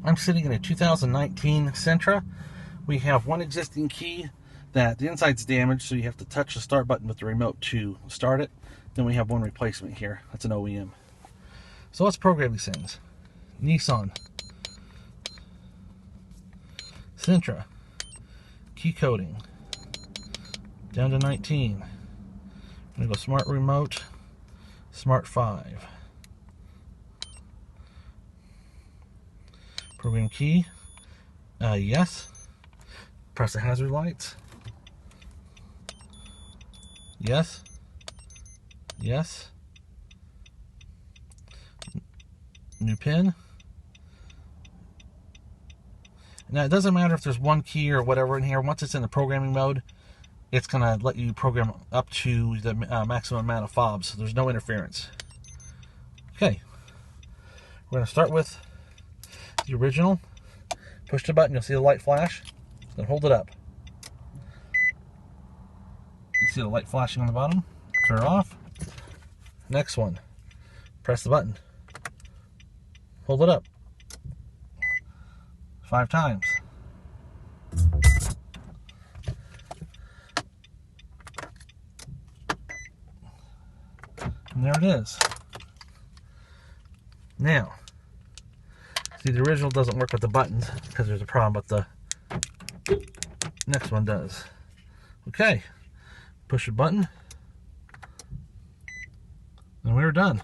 I'm sitting in a 2019 Sentra. We have one existing key that the inside's damaged, so you have to touch the start button with the remote to start it. Then we have one replacement here. That's an OEM. So let's program these things. Nissan. Sentra. Key coding. Down to 19. I'm going to go smart remote. Smart 5. Program key. Yes. Press the hazard lights. Yes. Yes. New pin. Now it doesn't matter if there's one key or whatever in here. Once it's in the programming mode, it's going to let you program up to the maximum amount of fobs. So there's no interference. Okay. We're going to start with the original. Push the button, you'll see the light flash. Then hold it up. You see the light flashing on the bottom. Turn it off. Next one. Press the button. Hold it up. 5 times. And there it is. Now, see, the original doesn't work with the buttons because there's a problem, but the next one does. Okay. Push the button. And we're done.